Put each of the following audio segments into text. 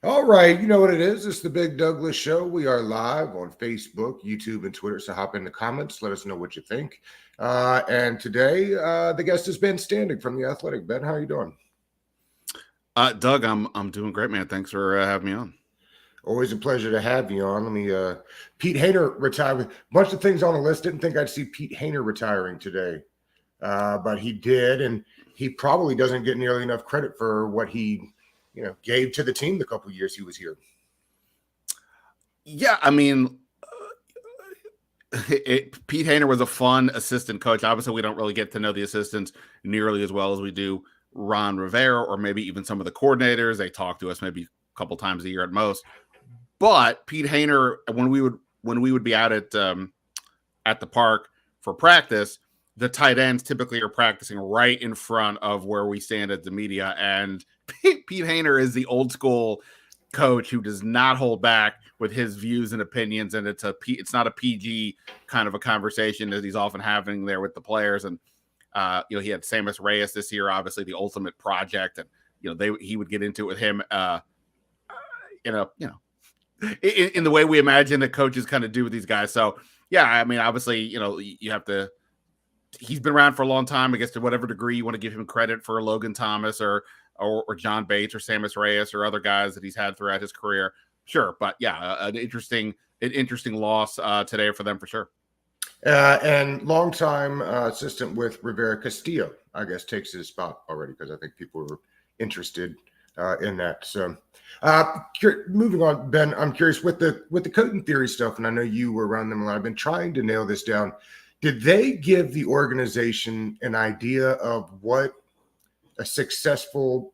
All right, you know what it is. It's the Big Douglas Show. We are live on Facebook, YouTube, and Twitter. So hop in the comments. Let us know what you think. And today, the guest is Ben Standing from The Athletic. Ben, how are you doing? Doug, I'm doing great, man. Thanks for having me on. Always a pleasure to have you on. Let me. Pete Hainer retired with a bunch of things on the list. Didn't think I'd see Pete Hainer retiring today, but he did, and he probably doesn't get nearly enough credit for what he, gave to the team the couple of years he was here. Yeah, I mean, Pete Hainer was a fun assistant coach. Obviously, we don't really get to know the assistants nearly as well as we do Ron Rivera or maybe even some of the coordinators. They talk to us maybe a couple times a year at most. But Pete Hainer, when we would be out at the park for practice, the tight ends typically are practicing right in front of where we stand at the media. And Pete Hainer is the old school coach who does not hold back with his views and opinions. And it's not a PG kind of a conversation that he's often having there with the players. And, he had Sammis Reyes this year, obviously the ultimate project. And, he would get into it with him, in the way we imagine that coaches kind of do with these guys. So, yeah, I mean, obviously, you have to. He's been around for a long time. I guess to whatever degree you want to give him credit for Logan Thomas or John Bates or Sammis Reyes or other guys that he's had throughout his career, sure. But yeah, an interesting loss today for them for sure. And longtime assistant with Rivera Castillo, I guess, takes his spot already because I think people were interested in that. So, moving on, Ben, I'm curious with the Coton theory stuff, and I know you were around them a lot. I've been trying to nail this down. Did they give the organization an idea of what a successful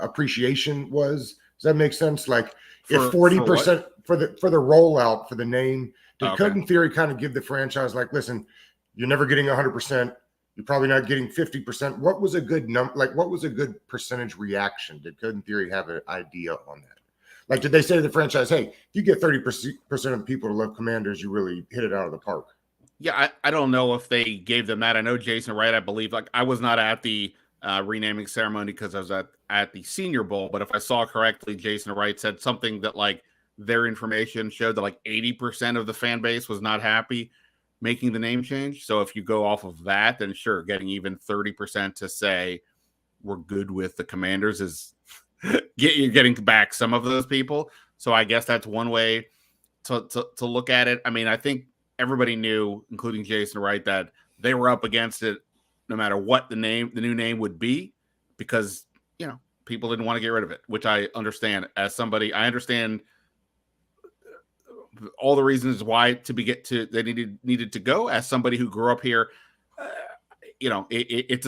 appreciation was? Does that make sense? Like, if 40% for the rollout for the name, did Coton theory kind of give the franchise like, listen, you're never getting 100%. You're probably not getting 50%. What was a good number? Like, what was a good percentage reaction? Did Coton theory have an idea on that? Like, did they say to the franchise, hey, if you get 30% of the people to love Commanders, you really hit it out of the park? Yeah, I don't know if they gave them that. I know Jason Wright, I believe, like I was not at the renaming ceremony because I was at the Senior Bowl. But if I saw correctly, Jason Wright said something that like their information showed that like 80% of the fan base was not happy making the name change. So if you go off of that, then sure, getting even 30% to say we're good with the Commanders is you're getting back some of those people. So I guess that's one way to look at it. I mean, I think everybody knew, including Jason Wright, that they were up against it no matter what the new name would be, because, people didn't want to get rid of it, which I understand. As somebody, I understand all the reasons why they needed to go. As somebody who grew up here, it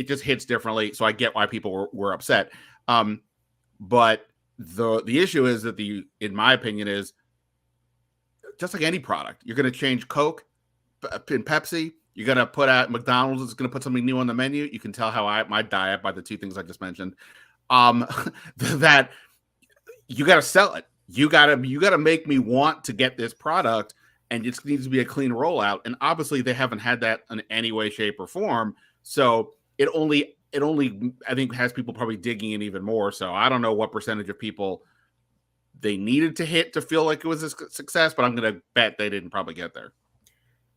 just hits differently. So I get why people were upset. But the issue is that in my opinion, is just like any product, you're going to change Coke and Pepsi. You're going to put out McDonald's is going to put something new on the menu. You can tell how my diet by the two things I just mentioned. That you got to sell it. You got to make me want to get this product, and it needs to be a clean rollout. And obviously, they haven't had that in any way, shape, or form. So it only I think has people probably digging in even more. So I don't know what percentage of people they needed to hit to feel like it was a success, but I'm going to bet they didn't probably get there.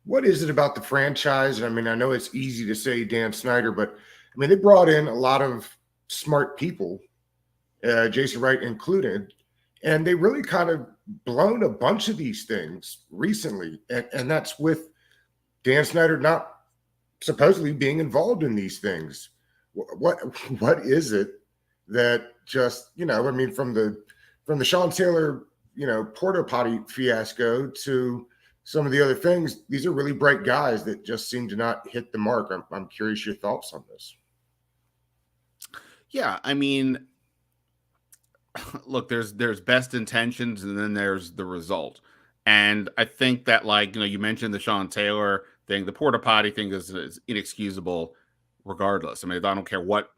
What is it about the franchise? I mean, I know it's easy to say Dan Snyder, but I mean, they brought in a lot of smart people, Jason Wright included, and they really kind of blown a bunch of these things recently. And that's with Dan Snyder not supposedly being involved in these things. What is it that just, I mean, from the Sean Taylor, porta potty fiasco to some of the other things, these are really bright guys that just seem to not hit the mark. I'm curious your thoughts on this. Yeah, I mean, look, there's best intentions and then there's the result. And I think that, like, you mentioned the Sean Taylor thing, the porta potty thing is inexcusable regardless. I mean, I don't care what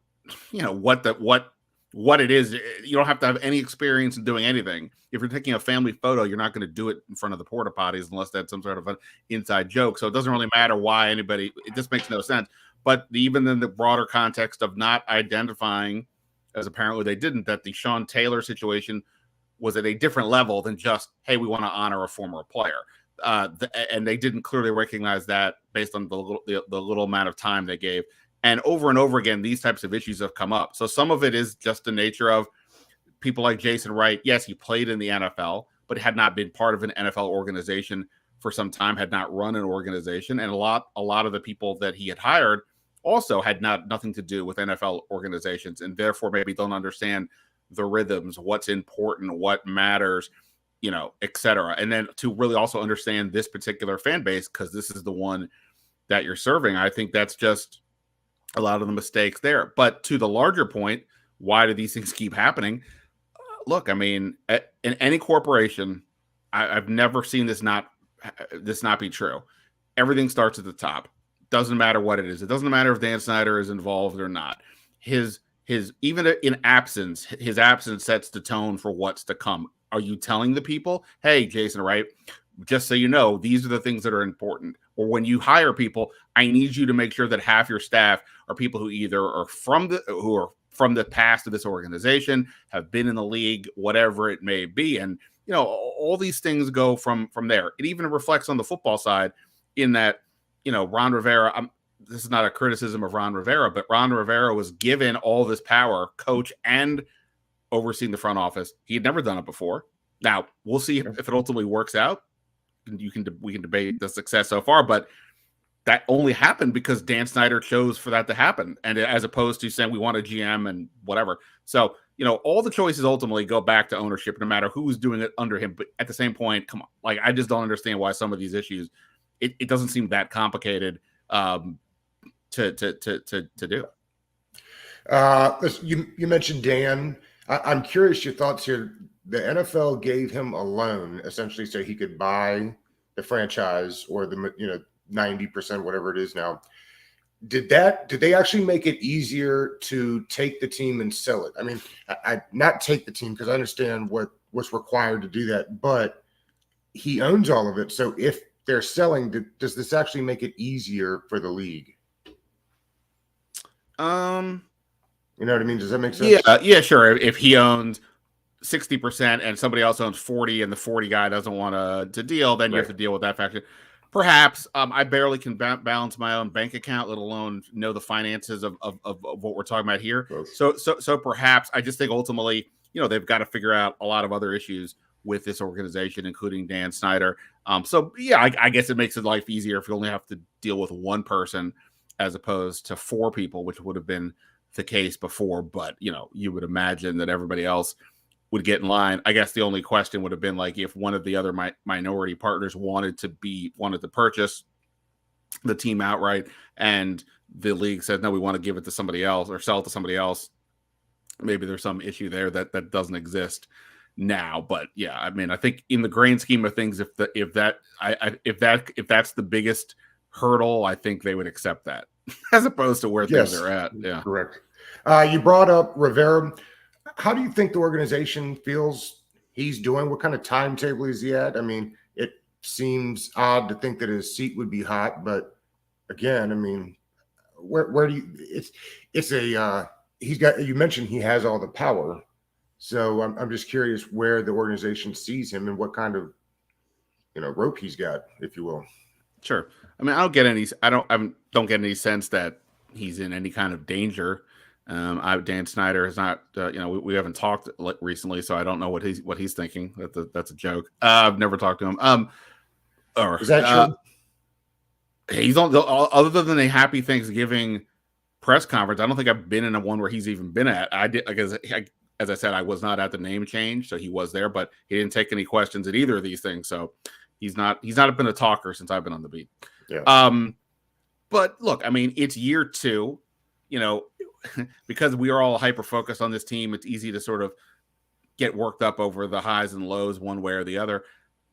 it is. You don't have to have any experience in doing anything. If you're taking a family photo, you're not going to do it in front of the porta potties unless that's some sort of an inside joke. So it doesn't really matter why it just makes no sense. But even in the broader context of not identifying, as apparently they didn't, that the Sean Taylor situation was at a different level than just, hey, we want to honor a former player. And they didn't clearly recognize that based on the little amount of time they gave. And over again, these types of issues have come up. So some of it is just the nature of people like Jason Wright. Yes, he played in the NFL, but had not been part of an NFL organization for some time, had not run an organization. And a lot of the people that he had hired also had nothing to do with NFL organizations, and therefore maybe don't understand the rhythms, what's important, what matters, et cetera. And then to really also understand this particular fan base, because this is the one that you're serving. I think that's just a lot of the mistakes there. But to the larger point, why do these things keep happening? Look, I mean, in any corporation, I've never seen this not be true. Everything starts at the top. Doesn't matter what it is. It doesn't matter if Dan Snyder is involved or not. His even in absence, his absence sets the tone for what's to come. Are you telling the people, hey, Jason, right? Just so you know, these are the things that are important. Or when you hire people, I need you to make sure that half your staff are people who either are from the past of this organization, have been in the league, whatever it may be. And, all these things go from there. It even reflects on the football side in that, Ron Rivera, this is not a criticism of Ron Rivera, but Ron Rivera was given all this power, coach and overseeing the front office. He had never done it before. Now, we'll see if it ultimately works out. We can debate the success so far, but that only happened because Dan Snyder chose for that to happen, and as opposed to saying we want a GM and whatever. So, all the choices ultimately go back to ownership, no matter who's doing it under him. But at the same point, come on, I just don't understand why some of these issues, it doesn't seem that complicated to do. You mentioned Dan. I'm curious your thoughts here. The NFL gave him a loan essentially so he could buy the franchise or the 90%, whatever it is now. Did they actually make it easier to take the team and sell it? I mean, I not take the team because I understand what's required to do that, but he owns all of it. So if they're selling, does this actually make it easier for the league? You know what I mean? Does that make sense? Yeah, sure. If he owns 60% and somebody else owns 40 and the 40 guy doesn't want to deal, then you have to deal with that factor. Perhaps I barely can balance my own bank account, let alone know the finances of what we're talking about here. So perhaps I just think ultimately, they've got to figure out a lot of other issues with this organization, including Dan Snyder. So yeah, I guess it makes it life easier if you only have to deal with one person as opposed to four people, which would have been the case before. But you would imagine that everybody else would get in line. I guess the only question would have been like if one of the other minority partners wanted to purchase the team outright, and the league said no, we want to give it to somebody else or sell it to somebody else. Maybe there's some issue there that doesn't exist now. But yeah, I mean, I think in the grand scheme of things, if that's the biggest hurdle, I think they would accept that as opposed to where things are at. Yeah, correct. You brought up Rivera. How do you think the organization feels he's doing? What kind of timetable is he at? I mean, it seems odd to think that his seat would be hot, but again, I mean, where do you? You mentioned he has all the power, so I'm just curious where the organization sees him and what kind of rope he's got, if you will. Sure. I mean, I don't get any sense that he's in any kind of danger. Dan Snyder is not, we haven't talked recently, so I don't know what he's thinking. That's a joke. I've never talked to him. Is that true? He's on other than a happy Thanksgiving press conference. I don't think I've been in a one where he's even been at. I did, as I said, I was not at the name change, so he was there, but he didn't take any questions at either of these things. So he's not been a talker since I've been on the beat. Yeah. But look, I mean, it's year 2. Because we are all hyper focused on this team, it's easy to sort of get worked up over the highs and lows one way or the other.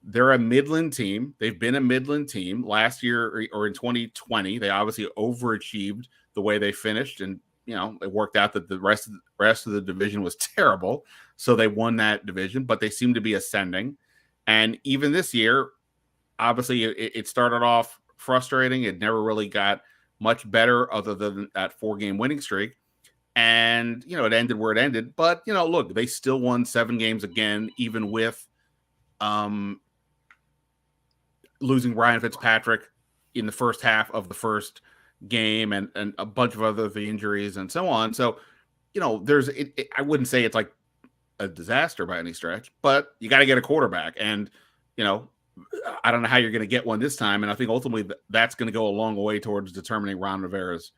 They're a Midland team. They've been a Midland team last year or in 2020. They obviously overachieved the way they finished, and it worked out that the rest of the division was terrible, so they won that division. But they seem to be ascending, and even this year, obviously, it started off frustrating. It never really got much better other than that 4-game winning streak. And, it ended where it ended. But, look, they still won 7 games again, even with losing Ryan Fitzpatrick in the first half of the first game and a bunch of other injuries and so on. So, I wouldn't say it's like a disaster by any stretch, but you got to get a quarterback. And, I don't know how you're going to get one this time. And I think ultimately that's going to go a long way towards determining Ron Rivera's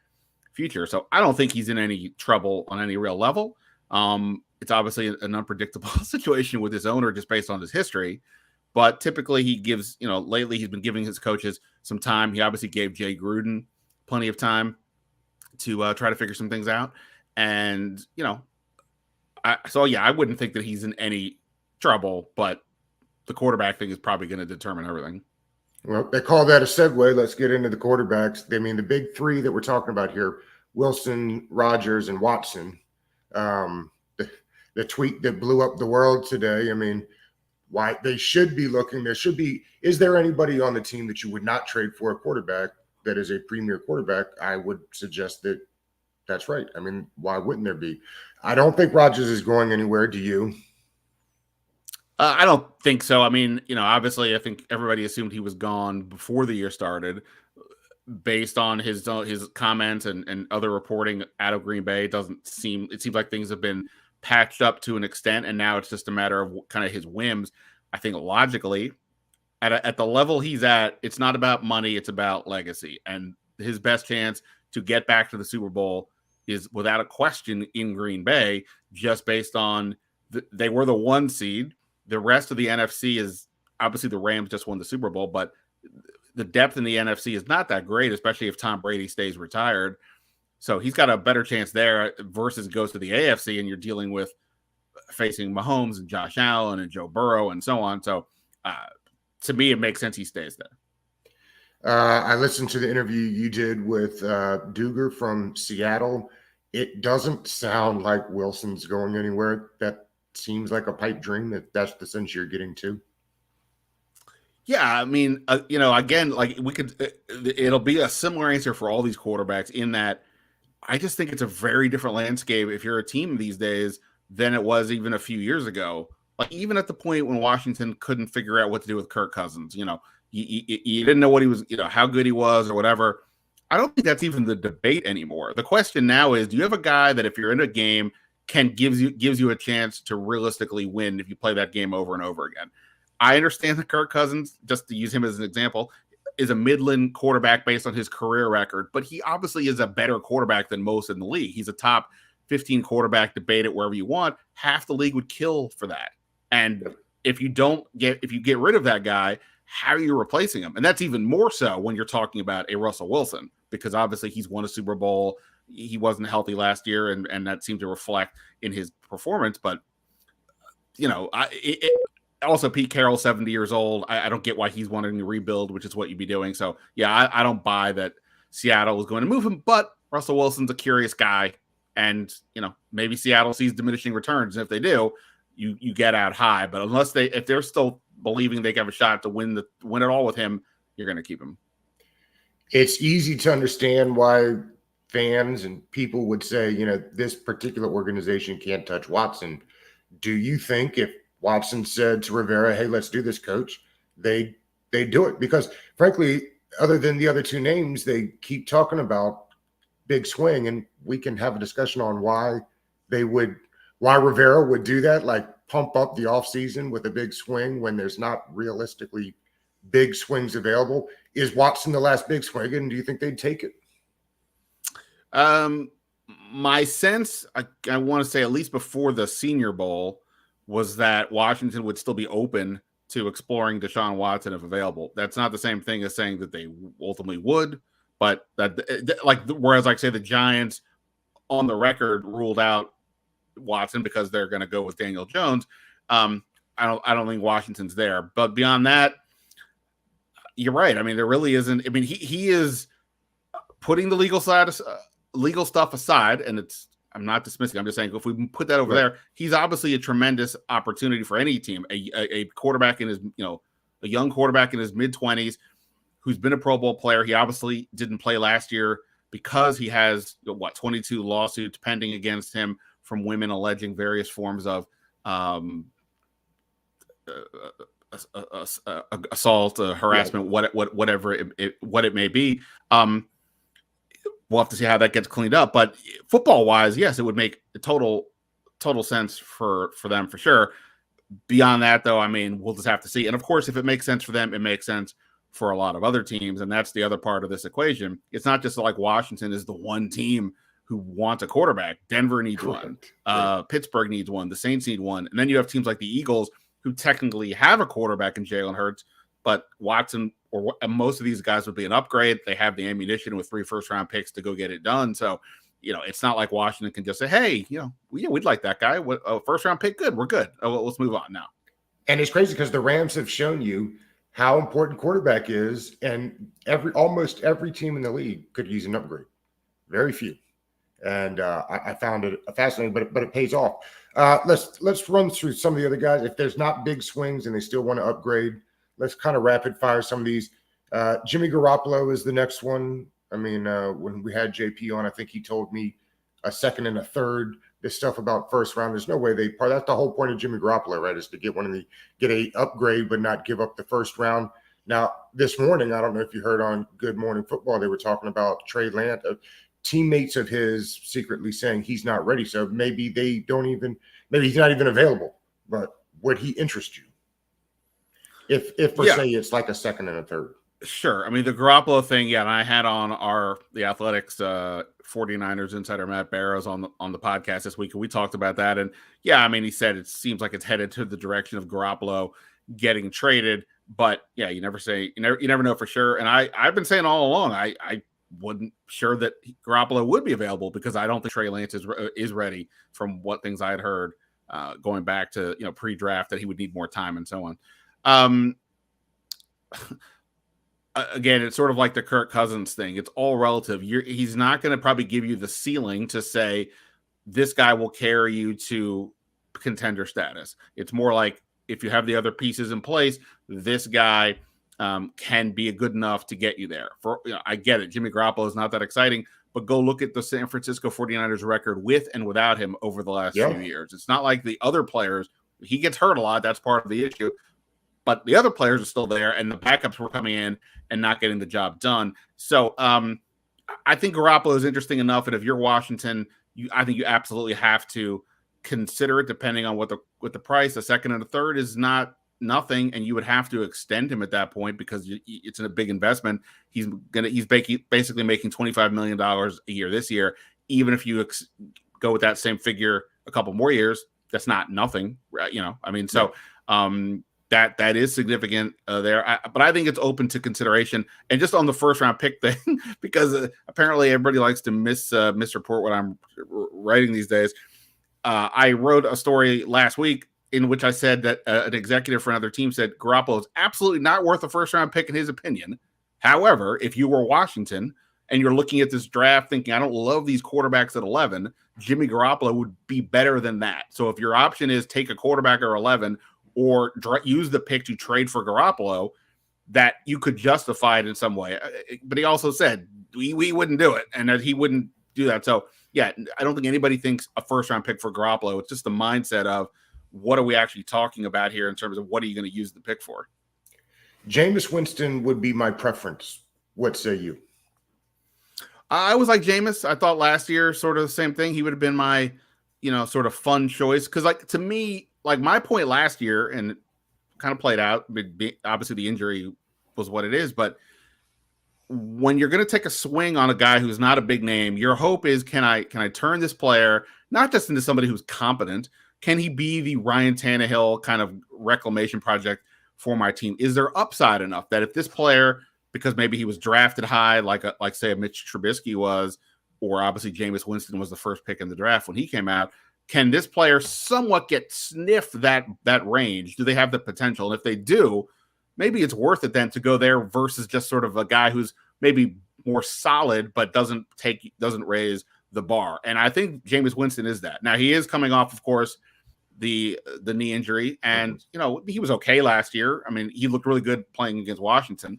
future. So I don't think he's in any trouble on any real level. It's obviously an unpredictable situation with his owner just based on his history. But typically he gives, lately he's been giving his coaches some time. He obviously gave Jay Gruden plenty of time to try to figure some things out. And, I wouldn't think that he's in any trouble, but the quarterback thing is probably going to determine everything. Well, they call that a segue. Let's get into the quarterbacks. I mean, the big 3 that we're talking about here, Wilson, Rodgers, and Watson. The tweet that blew up the world today, I mean, why they should be looking. Is there anybody on the team that you would not trade for a quarterback that is a premier quarterback? I would suggest that that's right. I mean, why wouldn't there be? I don't think Rodgers is going anywhere. Do you? I don't think so. I mean, obviously I think everybody assumed he was gone before the year started based on his comments and other reporting out of Green Bay. It seems like things have been patched up to an extent, and now it's just a matter of kind of his whims. I think logically at the level he's at, it's not about money, it's about legacy, and his best chance to get back to the Super Bowl is without a question in Green Bay, just based on they were the 1 seed. The rest of the NFC is obviously the Rams just won the Super Bowl, but the depth in the NFC is not that great, especially if Tom Brady stays retired. So he's got a better chance there versus goes to the AFC and you're dealing with facing Mahomes and Josh Allen and Joe Burrow and so on. So to me, it makes sense he stays there. I listened to the interview you did with Duger from Seattle. It doesn't sound like Wilson's going anywhere. That seems like a pipe dream, if that's the sense you're getting to. Yeah, I mean, again, like it'll be a similar answer for all these quarterbacks in that I just think it's a very different landscape if you're a team these days than it was even a few years ago. Like even at the point when Washington couldn't figure out what to do with Kirk Cousins, you didn't know what he was, how good he was or whatever. I don't think that's even the debate anymore. The question now is, do you have a guy that if you're in a game gives you a chance to realistically win if you play that game over and over again? I understand that Kirk Cousins, just to use him as an example, is a Midland quarterback based on his career record, but he obviously is a better quarterback than most in the league. He's a top 15 quarterback, debate it wherever you want. Half the league would kill for that. And if you get rid of that guy, how are you replacing him? And that's even more so when you're talking about a Russell Wilson, because obviously he's won a Super Bowl. He wasn't healthy last year, and that seemed to reflect in his performance. But, also, Pete Carroll, 70 years old. I don't get why he's wanting to rebuild, which is what you'd be doing. So, yeah, I don't buy that Seattle was going to move him. But Russell Wilson's a curious guy. And, maybe Seattle sees diminishing returns. And if they do, you get out high. But if they're still believing they have a shot to win it all with him, you're going to keep him. It's easy to understand why fans and people would say, this particular organization can't touch Watson. Do you think if Watson said to Rivera, hey, let's do this, coach, they do it? Because frankly, other than the other 2 names, they keep talking about big swing, and we can have a discussion on why Rivera would do that, like pump up the offseason with a big swing when there's not realistically big swings available. Is Watson the last big swing, and do you think they'd take it? My sense, I want to say at least before the Senior Bowl, was that Washington would still be open to exploring Deshaun Watson if available. That's not the same thing as saying that they ultimately would, but whereas like say the Giants on the record ruled out Watson because they're going to go with Daniel Jones. I don't think Washington's there, but beyond that, you're right. I mean, there really isn't. I mean, he is putting the legal stuff aside, and I'm not dismissing. I'm just saying if we put that over there, he's obviously a tremendous opportunity for any team. A quarterback in his, a young quarterback in his mid-20s who's been a Pro Bowl player. He obviously didn't play last year because he has 22 lawsuits pending against him from women alleging various forms of assault, harassment, whatever it may be. We'll have to see how that gets cleaned up. But football wise, yes, it would make total sense for them for sure. Beyond that, though, I mean, we'll just have to see. And of course, if it makes sense for them, it makes sense for a lot of other teams. And that's the other part of this equation. It's not just like Washington is the one team who wants a quarterback. Denver needs one. Pittsburgh needs one. The Saints need one. And then you have teams like the Eagles who technically have a quarterback in Jalen Hurts, but Watson or most of these guys would be an upgrade. They have the ammunition with 3 first-round picks to go get it done. So, it's not like Washington can just say, hey, we'd like that guy. A first-round pick, good. We're good. Let's move on now. And it's crazy because the Rams have shown you how important quarterback is, and almost every team in the league could use an upgrade. Very few. And I found it fascinating, but it pays off. Let's run through some of the other guys. If there's not big swings and they still want to upgrade, let's kind of rapid fire some of these. Jimmy Garoppolo is the next one. I mean, when we had JP on, I think he told me a second and a third. This stuff about first round, there's no way that's the whole point of Jimmy Garoppolo, right? Is to get a upgrade, but not give up the first round. Now, this morning, I don't know if you heard on Good Morning Football, they were talking about Trey Lance, teammates of his secretly saying he's not ready. So maybe maybe he's not even available. But would he interest you? If say it's like a second and a third. Sure. I mean, the Garoppolo thing, and I had on the Athletics 49ers insider Matt Barrows on the podcast this week, and we talked about that. And yeah, I mean, he said it seems like it's headed to the direction of Garoppolo getting traded. But yeah, you never know for sure. And I've been saying all along, I wasn't sure that Garoppolo would be available because I don't think Trey Lance is ready from what things I had heard going back to pre-draft, that he would need more time and so on. Again, it's sort of like the Kirk Cousins thing. It's all relative. He's not going to probably give you the ceiling to say this guy will carry you to contender status. It's more like if you have the other pieces in place, this guy can be good enough to get you there. I get it. Jimmy Garoppolo is not that exciting, but go look at the San Francisco 49ers record with and without him over the last few years. It's not like the other players. He gets hurt a lot. That's part of the issue. But the other players are still there, and the backups were coming in and not getting the job done. So I think Garoppolo is interesting enough, and if you're Washington, I think you absolutely have to consider it, depending on what the price. A second and a third is not nothing, and you would have to extend him at that point because it's a big investment. He's basically making $25 million a year this year. Even if you go with that same figure a couple more years, that's not nothing, right? I mean, so. That is significant there. But I think it's open to consideration. And just on the first round pick thing, because apparently everybody likes to misreport what I'm writing these days. I wrote a story last week in which I said that an executive for another team said Garoppolo is absolutely not worth a first round pick in his opinion. However, if you were Washington and you're looking at this draft thinking, I don't love these quarterbacks at 11, Jimmy Garoppolo would be better than that. So if your option is take a quarterback or 11, or use the pick to trade for Garoppolo, that you could justify it in some way. But he also said we wouldn't do it, and that he wouldn't do that. So, yeah, I don't think anybody thinks a first-round pick for Garoppolo. It's just the mindset of what are we actually talking about here in terms of what are you going to use the pick for? Jameis Winston would be my preference. What say you? I was like Jameis. I thought last year sort of the same thing. He would have been my, sort of fun choice. Because, to me, my point last year, and it kind of played out, obviously the injury was what it is, but when you're going to take a swing on a guy who's not a big name, your hope is, can I turn this player not just into somebody who's competent? Can he be the Ryan Tannehill kind of reclamation project for my team? Is there upside enough that if this player, because maybe he was drafted high, like say a Mitch Trubisky was, or obviously Jameis Winston was the first pick in the draft when he came out, can this player somewhat get sniff that range? Do they have the potential? And if they do, maybe it's worth it then to go there versus just sort of a guy who's maybe more solid but doesn't raise the bar. And I think Jameis Winston is that. Now he is coming off, of course, the knee injury, and he was okay last year. I mean, he looked really good playing against Washington,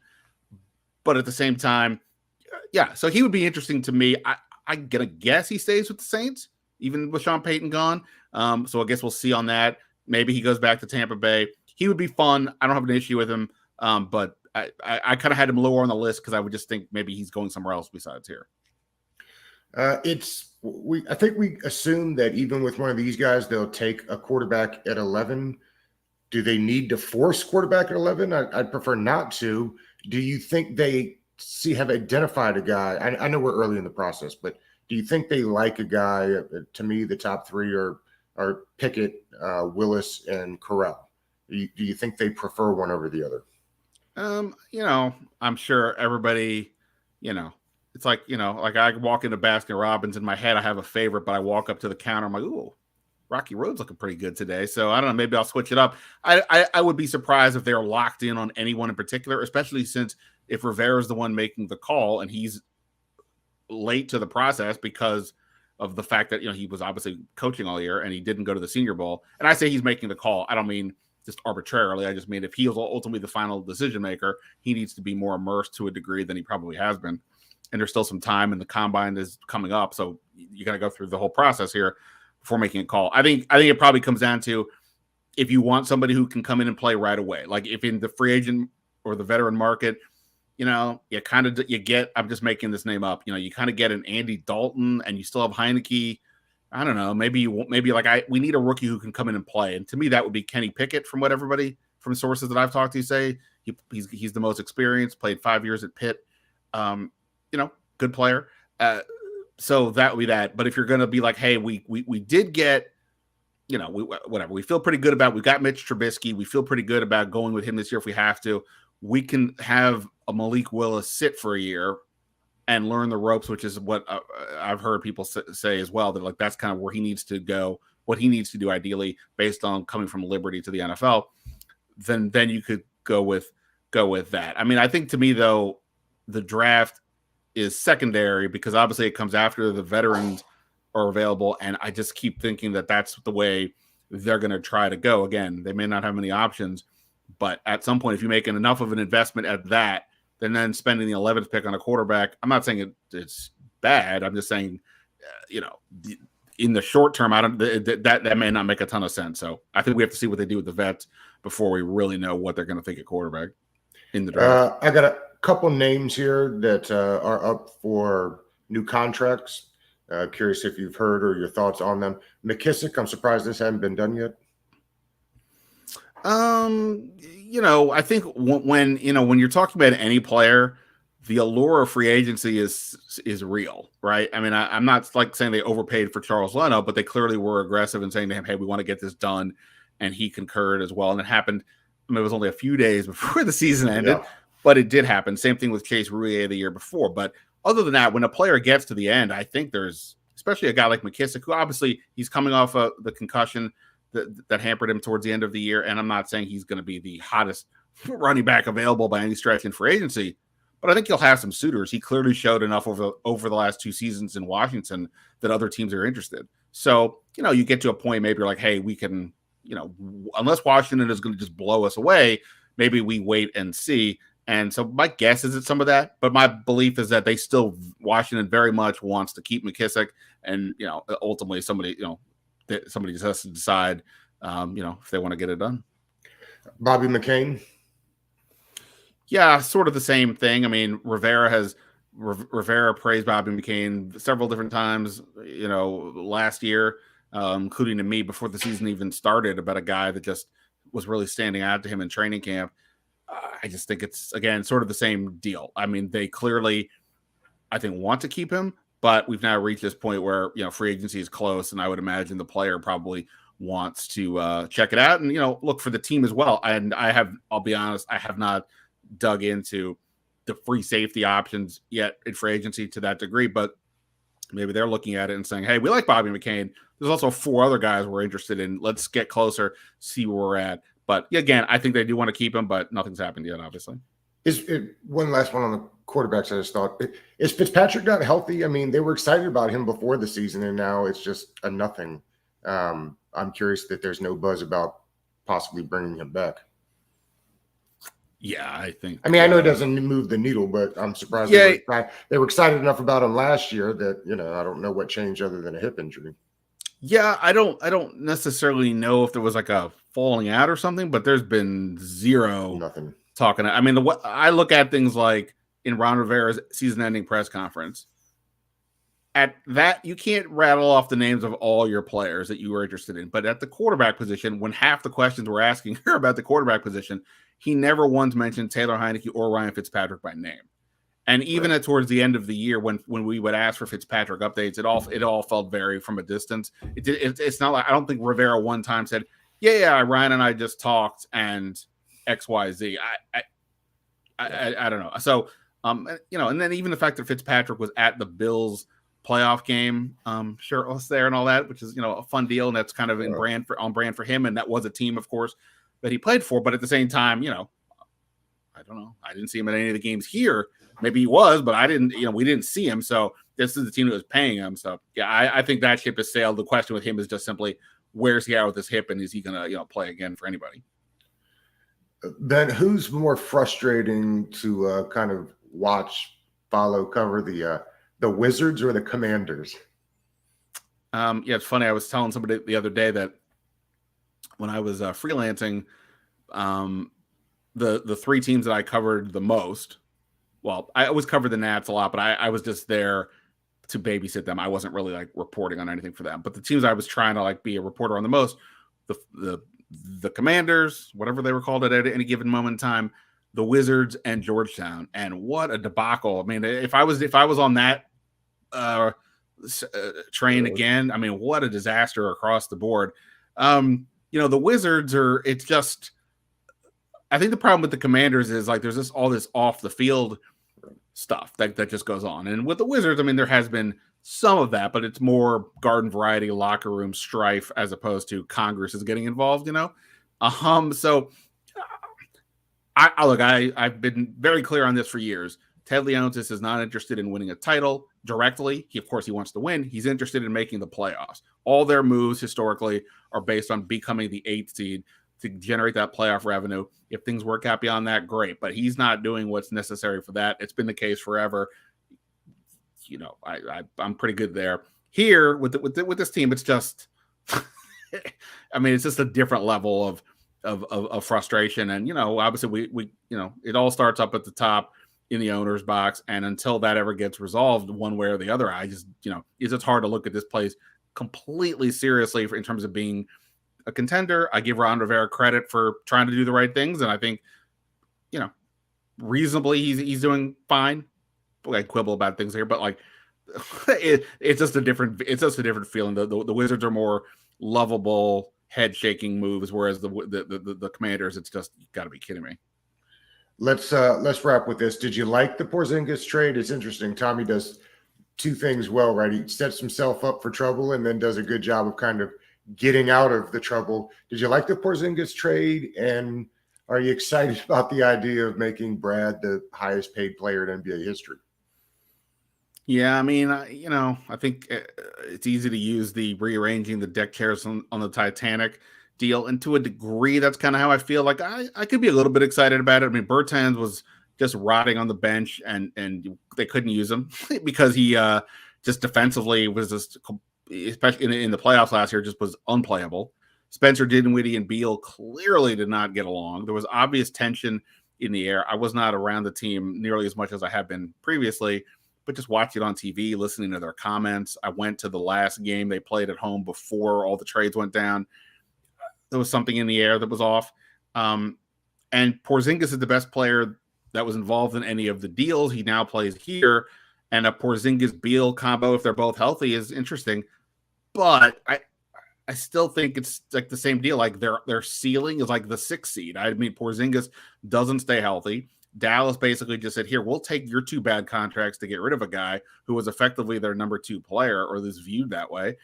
but at the same time, Yeah, so he would be interesting to me. I'm gonna guess he stays with the Saints, even with Sean Payton gone. So I guess we'll see on that. Maybe he goes back to Tampa Bay. He would be fun. I don't have an issue with him, but I kind of had him lower on the list because I would just think maybe he's going somewhere else besides here. I think we assume that even with one of these guys, they'll take a quarterback at 11. Do they need to force quarterback at 11? I'd prefer not to. Do you think they have identified a guy? I know we're early in the process, but do you think they like a guy? To me, the top three are Pickett, Willis, and Corral. Do you think they prefer one over the other? I'm sure everybody, it's like, like I walk into Baskin Robbins in my head, I have a favorite, but I walk up to the counter, I'm like, ooh, Rocky Road's looking pretty good today. So I don't know, maybe I'll switch it up. I would be surprised if they're locked in on anyone in particular, especially since if Rivera's the one making the call and he's late to the process because of the fact that, he was obviously coaching all year and he didn't go to the Senior Bowl. And I say he's making the call. I don't mean just arbitrarily. I just mean if he is ultimately the final decision maker, he needs to be more immersed to a degree than he probably has been. And there's still some time and the combine is coming up. So you got to go through the whole process here before making a call. I think it probably comes down to if you want somebody who can come in and play right away. Like if in the free agent or the veteran market, you get, I'm just making this name up, you kind of get an Andy Dalton and you still have Heineke. I don't know. Maybe we need a rookie who can come in and play. And to me, that would be Kenny Pickett from what everybody from sources that I've talked to say. He's the most experienced, played 5 years at Pitt. Good player. So that would be that. But if you're going to be like, hey, we did get, whatever. We feel pretty good about, we've got Mitch Trubisky. We feel pretty good about going with him this year if we have to. We can have a Malik Willis sit for a year and learn the ropes, which is what I've heard people say as well, that like that's kind of where he needs to go, what he needs to do ideally based on coming from Liberty to the NFL. Then you could go with that. I mean, I think to me though, the draft is secondary because obviously it comes after the veterans are available, and I just keep thinking that that's the way they're going to try to go. Again, they may not have many options, but at some point, if you make enough of an investment at that, then spending the 11th pick on a quarterback, I'm not saying it's bad. I'm just saying, in the short term, that may not make a ton of sense. So I think we have to see what they do with the vets before we really know what they're going to think at quarterback in the draft. I got a couple names here that are up for new contracts. Curious if you've heard or your thoughts on them. McKissick, I'm surprised this hasn't been done yet. I think when you're talking about any player, the allure of free agency is real, right? I mean, I'm not like saying they overpaid for Charles Leno, but they clearly were aggressive in saying to him, hey, we want to get this done. And he concurred as well. And it happened. I mean, it was only a few days before the season ended, but it did happen. Same thing with Chase Rouillet the year before. But other than that, when a player gets to the end, I think there's, especially a guy like McKissick, who obviously he's coming off of the concussion that hampered him towards the end of the year. And I'm not saying he's going to be the hottest running back available by any stretch in free agency, but I think he'll have some suitors. He clearly showed enough over the last 2 seasons in Washington that other teams are interested. So, you get to a point, maybe you're like, hey, we can, unless Washington is going to just blow us away, maybe we wait and see. And so my guess is it's some of that, but my belief is that Washington very much wants to keep McKissick, and ultimately somebody just has to decide, if they want to get it done. Bobby McCain. Yeah, sort of the same thing. I mean, Rivera praised Bobby McCain several different times, last year, including to me before the season even started, about a guy that just was really standing out to him in training camp. I just think it's, again, sort of the same deal. I mean, they clearly, I think, want to keep him, but we've now reached this point where, free agency is close, and I would imagine the player probably wants to check it out and, look for the team as well. And I'll be honest, I have not dug into the free safety options yet in free agency to that degree, but maybe they're looking at it and saying, hey, we like Bobby McCain. There's also 4 other guys we're interested in. Let's get closer, see where we're at. But again, I think they do want to keep him, but nothing's happened yet, obviously. One last one on the quarterbacks I just thought. Is Fitzpatrick not healthy? I mean, they were excited about him before the season, and now it's just a nothing. I'm curious that there's no buzz about possibly bringing him back. Yeah, I think. I mean, I know it doesn't move the needle, but I'm surprised Yeah, they were excited enough about him last year that, I don't know what changed other than a hip injury. yeah. I don't necessarily know if there was like a falling out or something, but there's been zero Nothing. talking. I mean, what I look at things like in Ron Rivera's season-ending press conference. At that, you can't rattle off the names of all your players that you were interested in. But at the quarterback position, when half the questions we're asking her about the quarterback position, he never once mentioned Taylor Heineke or Ryan Fitzpatrick by name. And even Right. towards the end of the year, when we would ask for Fitzpatrick updates, it all felt very from a distance. It's not like, I don't think Rivera one time said, "Yeah, Ryan and I just talked and XYZ." I don't know. So and then even the fact that Fitzpatrick was at the Bills playoff game, shirtless there and all that, which is a fun deal, and that's kind of on brand for him. And that was a team, of course, that he played for. But at the same time, I don't know. I didn't see him at any of the games here. Maybe he was, but I didn't. We didn't see him. So this is the team that was paying him. So yeah, I think that ship has sailed. The question with him is just simply, where's he at with his hip, and is he gonna play again for anybody? Then who's more frustrating to kind of watch, follow, cover, the Wizards or the Commanders? Yeah, it's funny. I was telling somebody the other day that when I was freelancing, the three teams that I covered the most. Well, I always covered the Nats a lot, but I was just there to babysit them. I wasn't really like reporting on anything for them. But the teams I was trying to like be a reporter on the most, the Commanders, whatever they were called at any given moment in time, the Wizards, and Georgetown. And what a debacle! I mean, if I was on that train again, I mean, what a disaster across the board. The Wizards are. It's just. I think the problem with the Commanders is like there's just all this off the field stuff that just goes on. And with the Wizards, I mean, there has been some of that, but it's more garden variety locker room strife as opposed to Congress is getting involved, So I've been very clear on this for years. Ted Leonsis is not interested in winning a title directly. Of course, he wants to win. He's interested in making the playoffs. All their moves historically are based on becoming the 8th seed to generate that playoff revenue. If things work out beyond that, great. But he's not doing what's necessary for that. It's been the case forever. I'm pretty good there. Here with this team, it's just, I mean, it's just a different level of frustration. And obviously we it all starts up at the top in the owner's box, and until that ever gets resolved one way or the other, I just it's just hard to look at this place completely seriously in terms of being a contender. I give Ron Rivera credit for trying to do the right things, and I think, reasonably he's doing fine. I quibble about things here, but like it's just a different feeling. The Wizards are more lovable, head shaking moves, whereas the Commanders, it's just, you got to be kidding me. Let's wrap with this. Did you like the Porzingis trade? It's interesting. Tommy does two things well, right? He sets himself up for trouble and then does a good job of kind of getting out of the trouble. Did you like the Porzingis trade? And are you excited about the idea of making Brad the highest paid player in NBA history? Yeah, I mean, I think it's easy to use the rearranging the deck chairs on the Titanic deal. And to a degree, that's kind of how I feel. Like I could be a little bit excited about it. I mean, Bertans was just rotting on the bench, and they couldn't use him because he just defensively was just, especially in the playoffs last year, just was unplayable. Spencer Dinwiddie and Beal clearly did not get along. There was obvious tension in the air. I was not around the team nearly as much as I have been previously, but just watching it on TV, listening to their comments. I went to the last game they played at home before all the trades went down. There was something in the air that was off. And Porzingis is the best player that was involved in any of the deals. He now plays here. And a Porzingis-Beal combo, if they're both healthy, is interesting. But I still think it's like the same deal. Like their ceiling is like the 6th seed. I mean, Porzingis doesn't stay healthy. Dallas basically just said, here, we'll take your 2 bad contracts to get rid of a guy who was effectively their number 2 player, or at least viewed that way.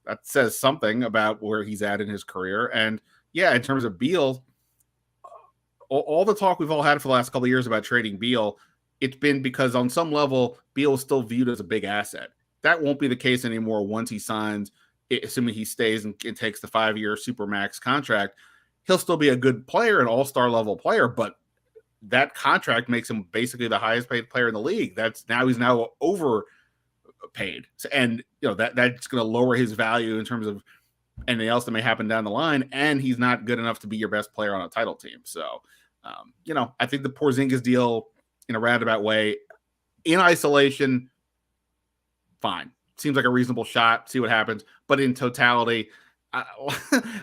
That says something about where he's at in his career. And yeah, in terms of Beal, all the talk we've all had for the last couple of years about trading Beal, it's been because on some level, Beal is still viewed as a big asset. That won't be the case anymore once he signs, assuming he stays and takes the 5-year Supermax contract. He'll still be a good player, an all-star level player, but that contract makes him basically the highest paid player in the league. He's now overpaid, and that's going to lower his value in terms of anything else that may happen down the line. And he's not good enough to be your best player on a title team. So, I think the Porzingis deal, in a roundabout way, in isolation, fine. Seems like a reasonable shot. See what happens. But in totality,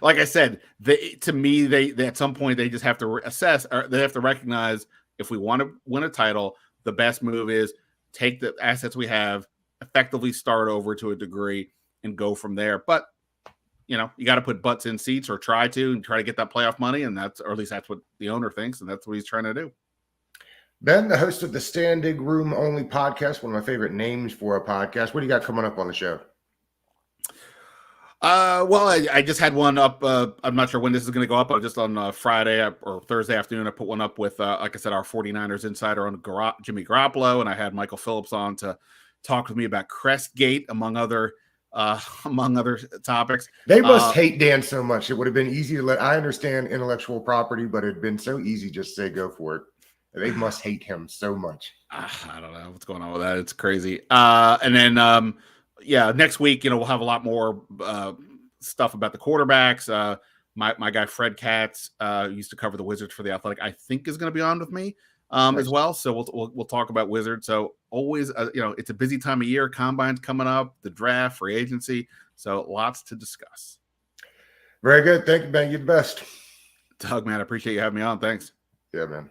like I said, to me, they at some point they just have to assess, or they have to recognize, if we want to win a title, the best move is take the assets we have, effectively start over to a degree, and go from there. But you got to put butts in seats, or try to get that playoff money, and or at least that's what the owner thinks, and that's what he's trying to do. Ben, the host of the Standing Room Only podcast, one of my favorite names for a podcast. What do you got coming up on the show? Well, I just had one up. I'm not sure when this is going to go up. But just on Friday or Thursday afternoon, I put one up with, like I said, our 49ers insider on Jimmy Garoppolo, and I had Michael Phillips on to talk with me about Crestgate, among other topics. They must hate Dan so much. It would have been easy to let. I understand intellectual property, but it'd been so easy just to say go for it. They must hate him so much. I don't know what's going on with that. It's crazy. And then, next week, we'll have a lot more stuff about the quarterbacks. My guy Fred Katz, used to cover the Wizards for The Athletic, I think is going to be on with me as well. So we'll talk about Wizards. So always, it's a busy time of year. Combine's coming up, the draft, free agency. So lots to discuss. Very good. Thank you, Ben. You're the best. Doug, man, I appreciate you having me on. Thanks. Yeah, man.